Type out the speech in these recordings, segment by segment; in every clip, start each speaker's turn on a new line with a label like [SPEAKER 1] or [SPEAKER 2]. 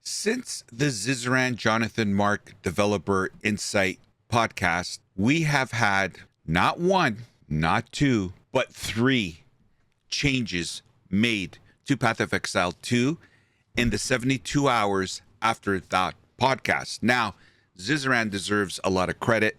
[SPEAKER 1] Since the Zizaran Jonathan Mark Developer Insight podcast, we have had not one, not two, but three changes made to Path of Exile 2 in the 72 hours after that podcast. Now, Zizaran deserves a lot of credit,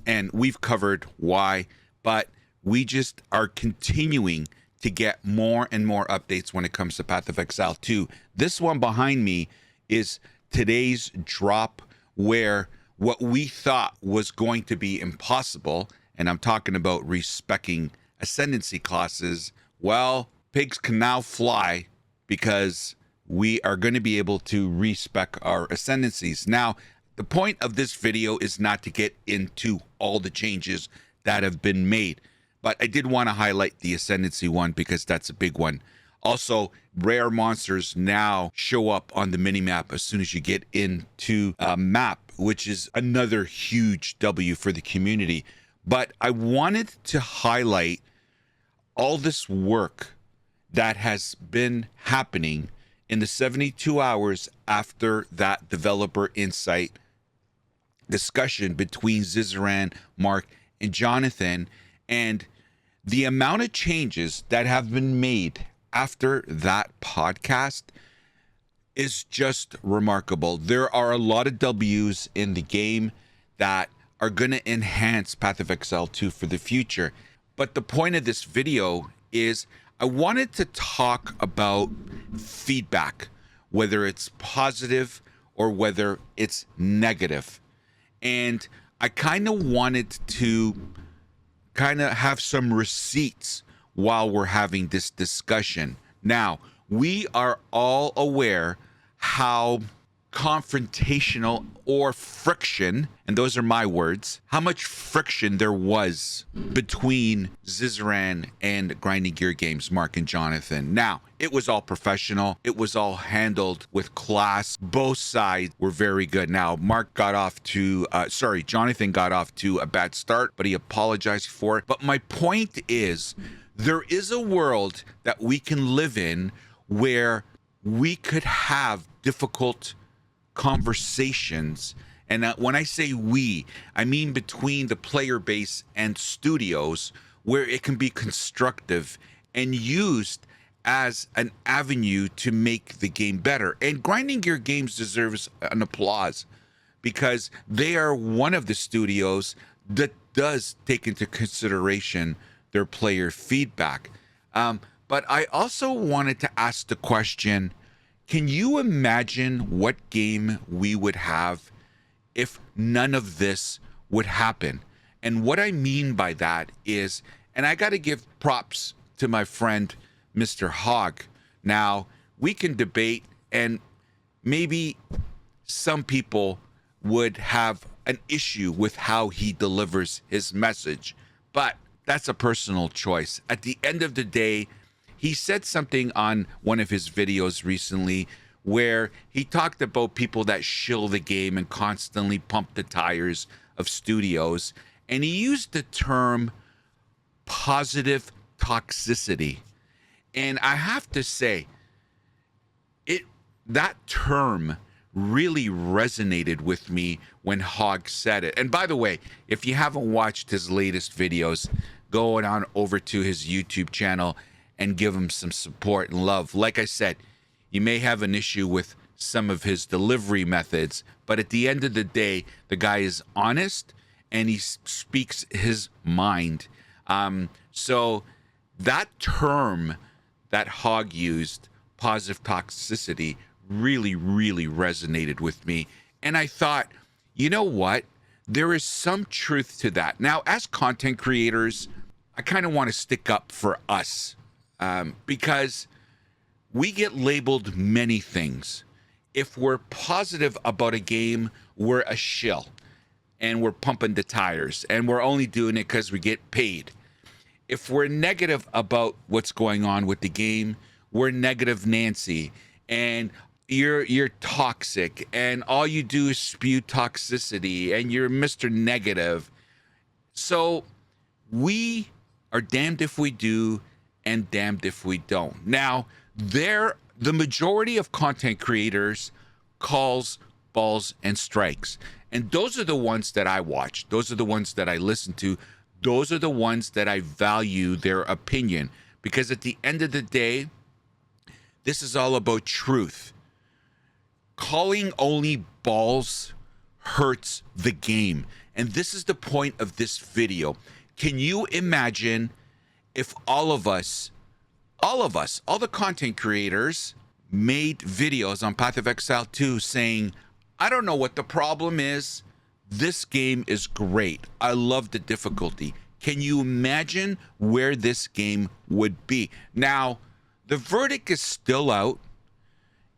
[SPEAKER 1] and we've covered why, but we just are continuing to get more and more updates when it comes to Path of Exile 2. This one behind me is today's drop, where what we thought was going to be impossible, and I'm talking about respecing ascendancy classes, well, pigs can now fly because we are going to be able to respec our ascendancies. Now, the point of this video is not to get into all the changes that have been made, but I did want to highlight the ascendancy one because that's a big one. Also, rare monsters now show up on the minimap as soon as you get into a map, which is another huge W for the community. But I wanted to highlight all this work that has been happening in the 72 hours after that developer insight discussion between Zizaran, Mark, and Jonathan, and the amount of changes that have been made after that podcast is just remarkable. There are a lot of W's in the game that are going to enhance Path of Exile 2 for the future. But the point of this video is I wanted to talk about feedback, whether it's positive or whether it's negative. And I kind of wanted to have some receipts while we're having this discussion. Now, we are all aware how confrontational or friction, and those are my words, how much friction there was between Zizaran and Grinding Gear Games, Mark and Jonathan. Now, it was all professional. It was all handled with class. Both sides were very good. Now, Jonathan got off to a bad start, but he apologized for it. But my point is, there is a world that we can live in where we could have difficult conversations. And when I say we, I mean between the player base and studios, where it can be constructive and used as an avenue to make the game better. And Grinding Gear Games deserves an applause because they are one of the studios that does take into consideration their player feedback. But I also wanted to ask the question, can you imagine what game we would have if none of this would happen? And what I mean by that is, and I got to give props to my friend, Mr. Hogg. Now, we can debate, and maybe some people would have an issue with how he delivers his message, but that's a personal choice. At the end of the day, he said something on one of his videos recently where he talked about people that shill the game and constantly pump the tires of studios. And he used the term positive toxicity. And I have to say, that term really resonated with me when Hogg said it. And by the way, if you haven't watched his latest videos, go on over to his YouTube channel and give him some support and love. Like I said, you may have an issue with some of his delivery methods, but at the end of the day, the guy is honest and he speaks his mind. So that term that Hogg used, positive toxicity, really, really resonated with me. And I thought, you know what? There is some truth to that. Now, as content creators, I kind of want to stick up for us. Because we get labeled many things. If we're positive about a game, we're a shill and we're pumping the tires and we're only doing it because we get paid. If we're negative about what's going on with the game, we're negative Nancy and you're toxic and all you do is spew toxicity and you're Mr. Negative. So we are damned if we do and damned if we don't. Now, the majority of content creators calls balls and strikes. And those are the ones that I watch. Those are the ones that I listen to. Those are the ones that I value their opinion. Because at the end of the day, this is all about truth. Calling only balls hurts the game. And this is the point of this video. Can you imagine if all the content creators made videos on Path of Exile 2 saying, I don't know what the problem is. This game is great. I love the difficulty. Can you imagine where this game would be? Now, the verdict is still out,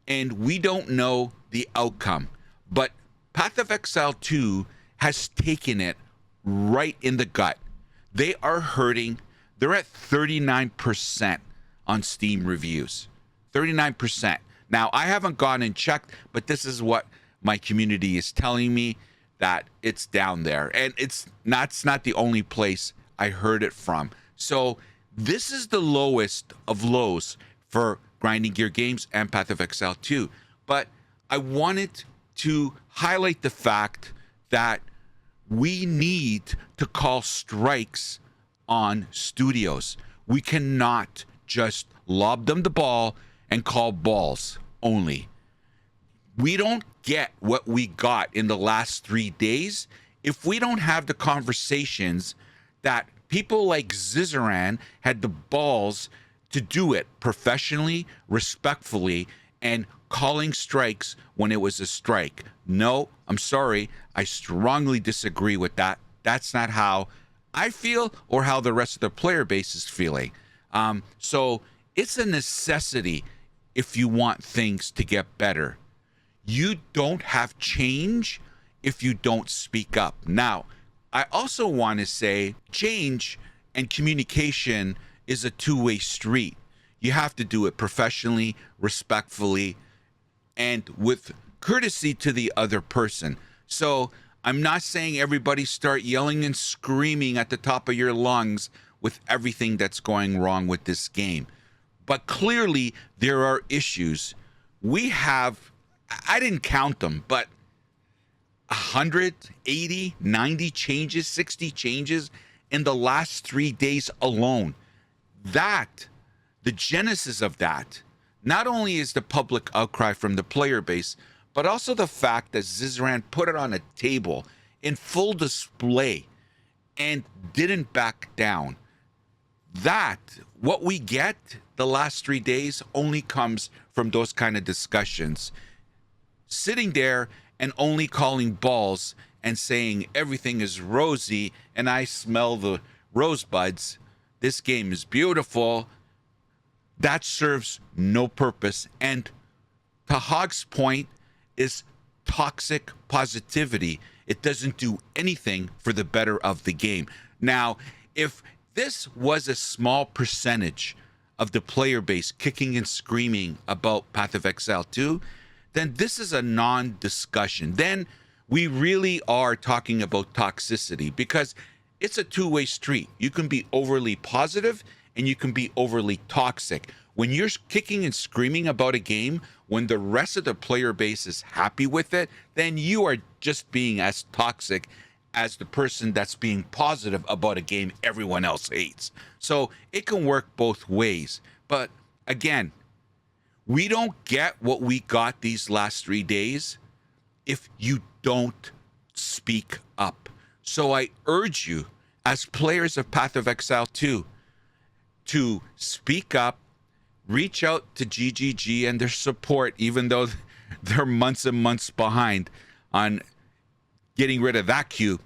[SPEAKER 1] and we don't know the outcome. But Path of Exile 2 has taken it right in the gut. They are hurting. They're at 39% on Steam reviews. 39%. Now, I haven't gone and checked, but this is what my community is telling me, that it's down there. And it's not the only place I heard it from. So this is the lowest of lows for Grinding Gear Games and Path of Exile 2. But I wanted to highlight the fact that we need to call strikes on studios. We cannot just lob them the ball and call balls only. We don't get what we got in the last 3 days if we don't have the conversations that people like Zizaran had the balls to do it professionally, respectfully, and calling strikes when it was a strike. No, I'm sorry. I strongly disagree with that. That's not how I feel or how the rest of the player base is feeling. So it's a necessity if you want things to get better. You don't have change if you don't speak up. Now, I also want to say change and communication is a two-way street. You have to do it professionally, respectfully, and with courtesy to the other person. So I'm not saying everybody start yelling and screaming at the top of your lungs with everything that's going wrong with this game. But clearly there are issues. We have, I didn't count them, but 180, 90 changes, 60 changes in the last 3 days alone. That, the genesis of that, not only is the public outcry from the player base, but also the fact that Zizaran put it on a table in full display and didn't back down. That, what we get the last 3 days only comes from those kind of discussions. Sitting there and only calling balls and saying everything is rosy and I smell the rosebuds. This game is beautiful. That serves no purpose. And to Hog's point is toxic positivity. It doesn't do anything for the better of the game. Now, if this was a small percentage of the player base kicking and screaming about Path of Exile 2, then this is a non-discussion. Then we really are talking about toxicity because it's a two-way street. You can be overly positive and you can be overly toxic. When you're kicking and screaming about a game, when the rest of the player base is happy with it, then you are just being as toxic as the person that's being positive about a game everyone else hates. So it can work both ways. But again, we don't get what we got these last 3 days if you don't speak up. So I urge you, as players of Path of Exile 2, to speak up, reach out to GGG and their support, even though they're months and months behind on getting rid of that queue.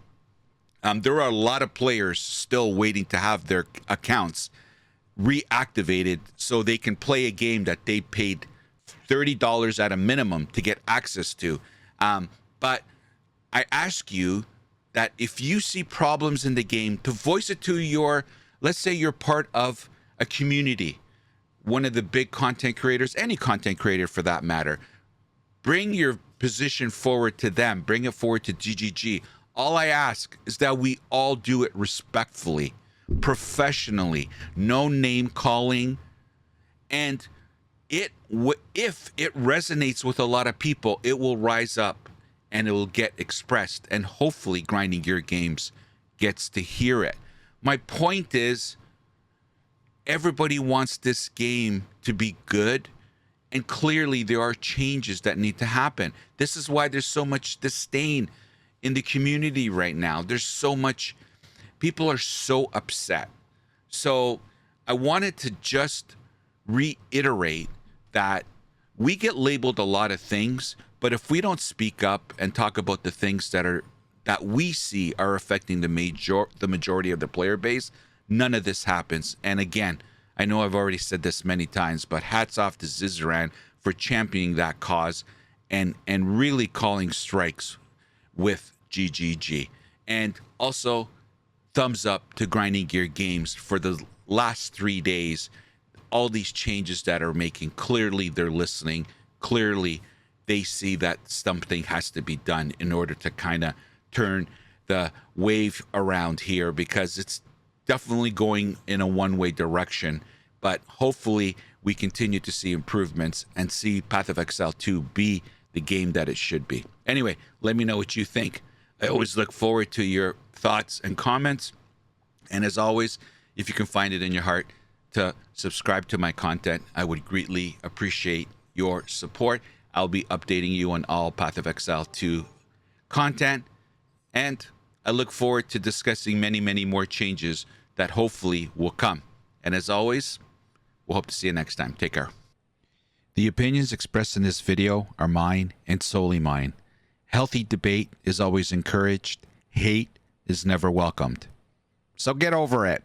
[SPEAKER 1] There are a lot of players still waiting to have their accounts reactivated so they can play a game that they paid $30 at a minimum to get access to. But I ask you that if you see problems in the game, to voice it to your, let's say you're part of a community, one of the big content creators, any content creator for that matter. Bring your position forward to them. Bring it forward to GGG. All I ask is that we all do it respectfully, professionally, no name calling, and if it resonates with a lot of people, it will rise up and it will get expressed, and hopefully Grinding Gear Games gets to hear it. My point is, everybody wants this game to be good, and clearly there are changes that need to happen. This is why there's so much disdain in the community right now. There's so much, people are so upset. So I wanted to just reiterate that we get labeled a lot of things, but if we don't speak up and talk about the things that we see are affecting the majority of the player base, none of this happens. And again, I know I've already said this many times, but hats off to Zizaran for championing that cause and really calling strikes with GGG. And also, thumbs up to Grinding Gear Games for the last 3 days. All these changes that are making, clearly they're listening. Clearly they see that something has to be done in order to kind of turn the wave around here, because it's definitely going in a one-way direction. But hopefully we continue to see improvements and see Path of Exile 2 be the game that it should be. Anyway, let me know what you think. I always look forward to your thoughts and comments. And as always, if you can find it in your heart to subscribe to my content, I would greatly appreciate your support. I'll be updating you on all Path of Exile 2 content. And I look forward to discussing many, many more changes that hopefully will come. And as always, we'll hope to see you next time. Take care. The opinions expressed in this video are mine and solely mine. Healthy debate is always encouraged. Hate is never welcomed. So get over it.